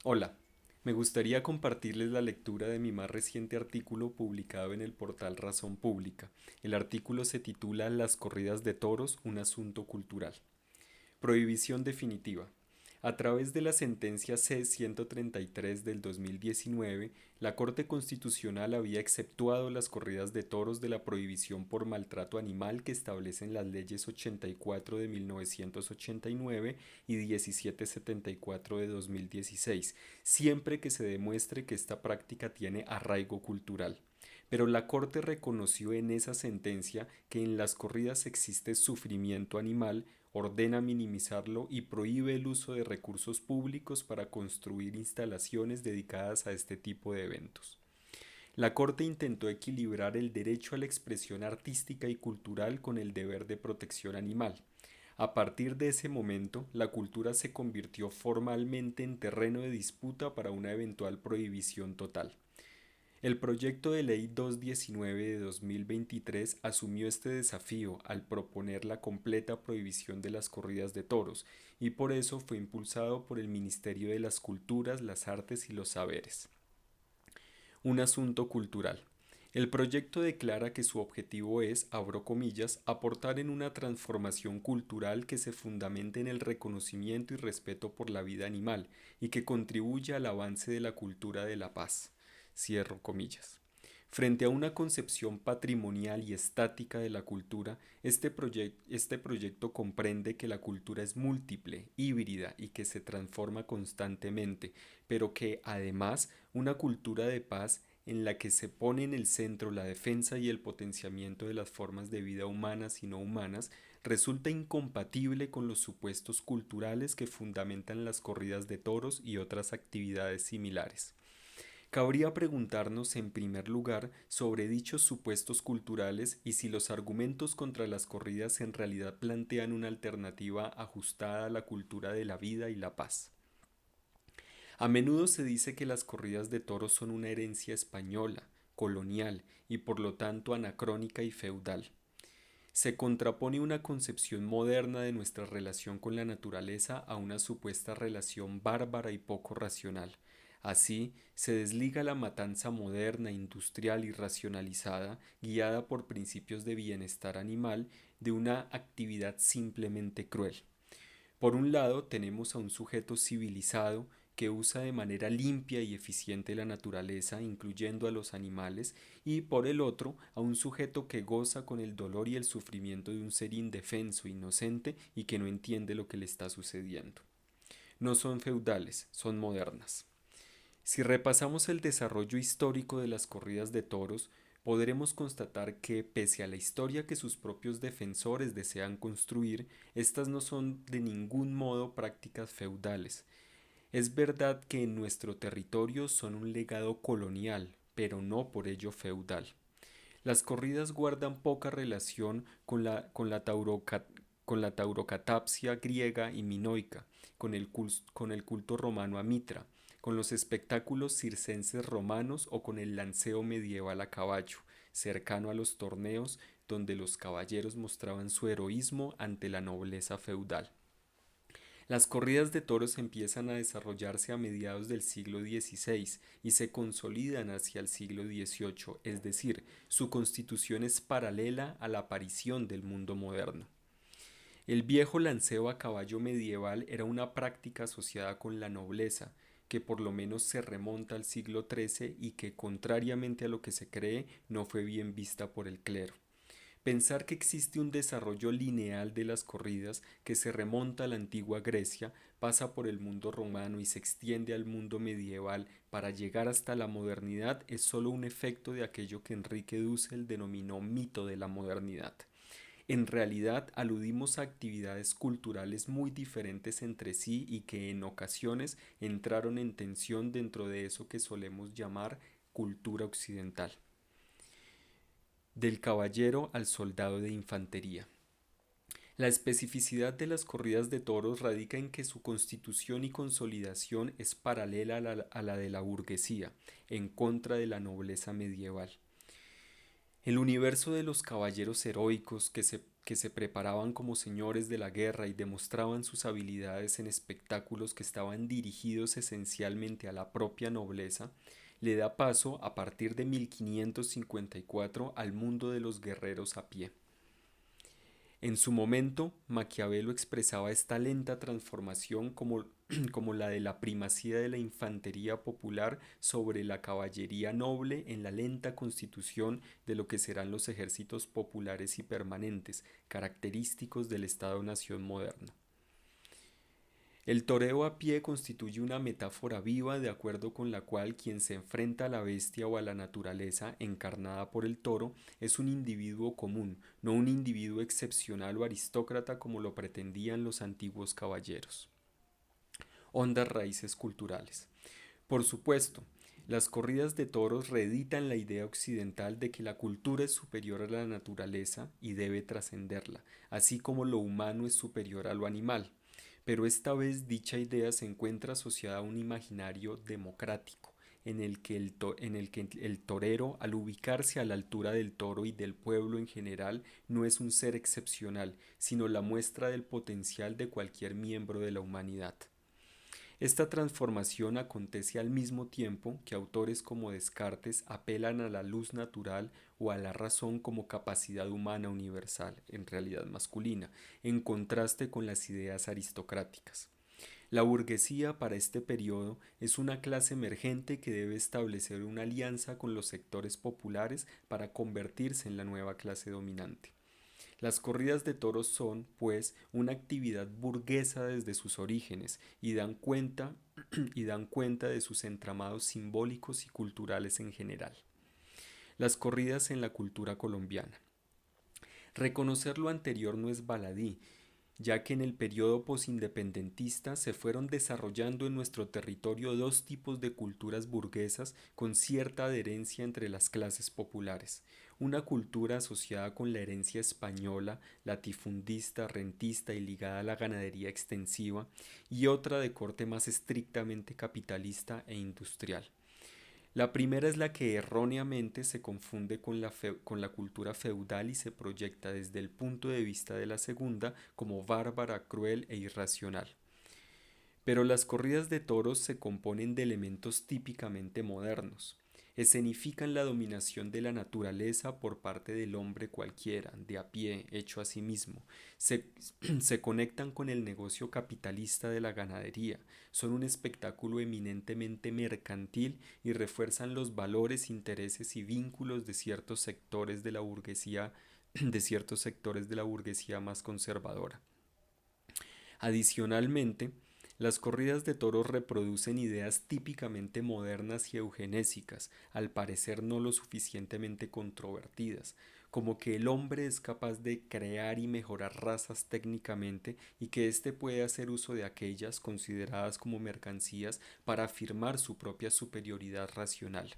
Hola, me gustaría compartirles la lectura de mi más reciente artículo publicado en el portal Razón Pública. El artículo se titula Las corridas de toros, un asunto cultural. Prohibición definitiva. A través de la sentencia C-133 del 2019, la Corte Constitucional había exceptuado las corridas de toros de la prohibición por maltrato animal que establecen las leyes 84 de 1989 y 1774 de 2016, siempre que se demuestre que esta práctica tiene arraigo cultural. Pero la Corte reconoció en esa sentencia que en las corridas existe sufrimiento animal, ordena minimizarlo y prohíbe el uso de recursos públicos para construir instalaciones dedicadas a este tipo de eventos. La Corte intentó equilibrar el derecho a la expresión artística y cultural con el deber de protección animal. A partir de ese momento, la cultura se convirtió formalmente en terreno de disputa para una eventual prohibición total. El proyecto de ley 219 de 2023 asumió este desafío al proponer la completa prohibición de las corridas de toros y por eso fue impulsado por el Ministerio de las Culturas, las Artes y los Saberes. Un asunto cultural. El proyecto declara que su objetivo es, abro comillas, aportar en una transformación cultural que se fundamente en el reconocimiento y respeto por la vida animal y que contribuya al avance de la cultura de la paz. Cierro comillas. Frente a una concepción patrimonial y estática de la cultura, este proyecto comprende que la cultura es múltiple, híbrida y que se transforma constantemente, pero que, además, una cultura de paz en la que se pone en el centro la defensa y el potenciamiento de las formas de vida humanas y no humanas, resulta incompatible con los supuestos culturales que fundamentan las corridas de toros y otras actividades similares. Cabría preguntarnos en primer lugar sobre dichos supuestos culturales y si los argumentos contra las corridas en realidad plantean una alternativa ajustada a la cultura de la vida y la paz. A menudo se dice que las corridas de toros son una herencia española, colonial y por lo tanto anacrónica y feudal. Se contrapone una concepción moderna de nuestra relación con la naturaleza a una supuesta relación bárbara y poco racional. Así, se desliga la matanza moderna, industrial y racionalizada, guiada por principios de bienestar animal, de una actividad simplemente cruel. Por un lado, tenemos a un sujeto civilizado que usa de manera limpia y eficiente la naturaleza, incluyendo a los animales, y por el otro, a un sujeto que goza con el dolor y el sufrimiento de un ser indefenso, inocente y que no entiende lo que le está sucediendo. No son feudales, son modernas. Si repasamos el desarrollo histórico de las corridas de toros, podremos constatar que, pese a la historia que sus propios defensores desean construir, estas no son de ningún modo prácticas feudales. Es verdad que en nuestro territorio son un legado colonial, pero no por ello feudal. Las corridas guardan poca relación con la taurocatapsia griega y minoica, con el culto romano a Mitra, con los espectáculos circenses romanos o con el lanceo medieval a caballo, cercano a los torneos donde los caballeros mostraban su heroísmo ante la nobleza feudal. Las corridas de toros empiezan a desarrollarse a mediados del siglo XVI y se consolidan hacia el siglo XVIII, es decir, su constitución es paralela a la aparición del mundo moderno. El viejo lanceo a caballo medieval era una práctica asociada con la nobleza, que por lo menos se remonta al siglo XIII y que, contrariamente a lo que se cree, no fue bien vista por el clero. Pensar que existe un desarrollo lineal de las corridas que se remonta a la antigua Grecia, pasa por el mundo romano y se extiende al mundo medieval para llegar hasta la modernidad es solo un efecto de aquello que Enrique Dussel denominó mito de la modernidad. En realidad aludimos a actividades culturales muy diferentes entre sí y que en ocasiones entraron en tensión dentro de eso que solemos llamar cultura occidental. Del caballero al soldado de infantería. La especificidad de las corridas de toros radica en que su constitución y consolidación es paralela a la de la burguesía, en contra de la nobleza medieval. El universo de los caballeros heroicos que se preparaban como señores de la guerra y demostraban sus habilidades en espectáculos que estaban dirigidos esencialmente a la propia nobleza, le da paso a partir de 1554 al mundo de los guerreros a pie. En su momento, Maquiavelo expresaba esta lenta transformación como, como la de la primacía de la infantería popular sobre la caballería noble en la lenta constitución de lo que serán los ejércitos populares y permanentes, característicos del Estado-nación moderno. El toreo a pie constituye una metáfora viva de acuerdo con la cual quien se enfrenta a la bestia o a la naturaleza encarnada por el toro es un individuo común, no un individuo excepcional o aristócrata como lo pretendían los antiguos caballeros. Hondas raíces culturales. Por supuesto, las corridas de toros reeditan la idea occidental de que la cultura es superior a la naturaleza y debe trascenderla, así como lo humano es superior a lo animal. Pero esta vez dicha idea se encuentra asociada a un imaginario democrático, en el que el torero, al ubicarse a la altura del toro y del pueblo en general, no es un ser excepcional, sino la muestra del potencial de cualquier miembro de la humanidad. Esta transformación acontece al mismo tiempo que autores como Descartes apelan a la luz natural o a la razón como capacidad humana universal, en realidad masculina, en contraste con las ideas aristocráticas. La burguesía para este periodo es una clase emergente que debe establecer una alianza con los sectores populares para convertirse en la nueva clase dominante. Las corridas de toros son, pues, una actividad burguesa desde sus orígenes y dan cuenta de sus entramados simbólicos y culturales en general. Las corridas en la cultura colombiana. Reconocer lo anterior no es baladí, ya que en el periodo posindependentista se fueron desarrollando en nuestro territorio dos tipos de culturas burguesas con cierta adherencia entre las clases populares. Una cultura asociada con la herencia española, latifundista, rentista y ligada a la ganadería extensiva, y otra de corte más estrictamente capitalista e industrial. La primera es la que erróneamente se confunde con la cultura feudal y se proyecta desde el punto de vista de la segunda como bárbara, cruel e irracional. Pero las corridas de toros se componen de elementos típicamente modernos. Escenifican la dominación de la naturaleza por parte del hombre cualquiera, de a pie, hecho a sí mismo. Se, se conectan con el negocio capitalista de la ganadería. Son un espectáculo eminentemente mercantil y refuerzan los valores, intereses y vínculos de ciertos sectores de la burguesía, de ciertos sectores de la burguesía más conservadora. Adicionalmente, las corridas de toros reproducen ideas típicamente modernas y eugenésicas, al parecer no lo suficientemente controvertidas, como que el hombre es capaz de crear y mejorar razas técnicamente y que éste puede hacer uso de aquellas consideradas como mercancías para afirmar su propia superioridad racional.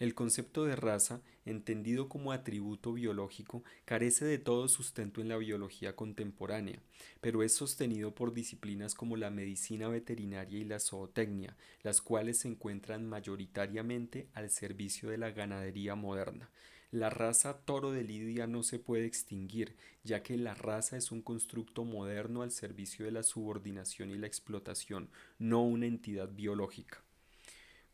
El concepto de raza, entendido como atributo biológico, carece de todo sustento en la biología contemporánea, pero es sostenido por disciplinas como la medicina veterinaria y la zootecnia, las cuales se encuentran mayoritariamente al servicio de la ganadería moderna. La raza toro de Lidia no se puede extinguir, ya que la raza es un constructo moderno al servicio de la subordinación y la explotación, no una entidad biológica.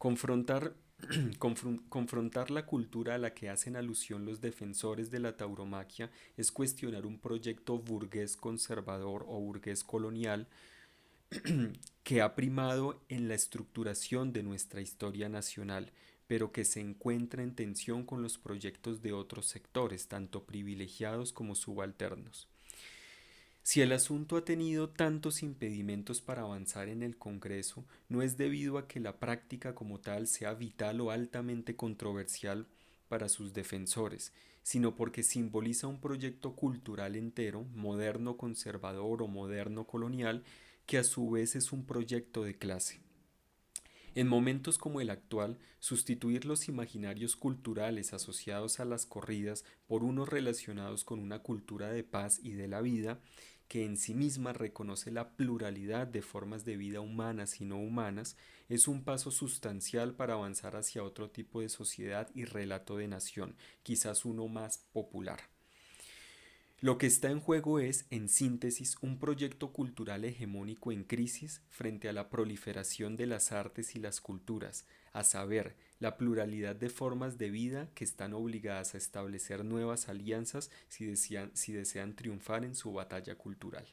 Confrontar, confrontar la cultura a la que hacen alusión los defensores de la tauromaquia es cuestionar un proyecto burgués conservador o burgués colonial que ha primado en la estructuración de nuestra historia nacional, pero que se encuentra en tensión con los proyectos de otros sectores, tanto privilegiados como subalternos. Si el asunto ha tenido tantos impedimentos para avanzar en el Congreso, no es debido a que la práctica como tal sea vital o altamente controversial para sus defensores, sino porque simboliza un proyecto cultural entero, moderno conservador o moderno colonial, que a su vez es un proyecto de clase. En momentos como el actual, sustituir los imaginarios culturales asociados a las corridas por unos relacionados con una cultura de paz y de la vida que en sí misma reconoce la pluralidad de formas de vida humanas y no humanas, es un paso sustancial para avanzar hacia otro tipo de sociedad y relato de nación, quizás uno más popular. Lo que está en juego es, en síntesis, un proyecto cultural hegemónico en crisis frente a la proliferación de las artes y las culturas, a saber, la pluralidad de formas de vida que están obligadas a establecer nuevas alianzas si desean triunfar en su batalla cultural.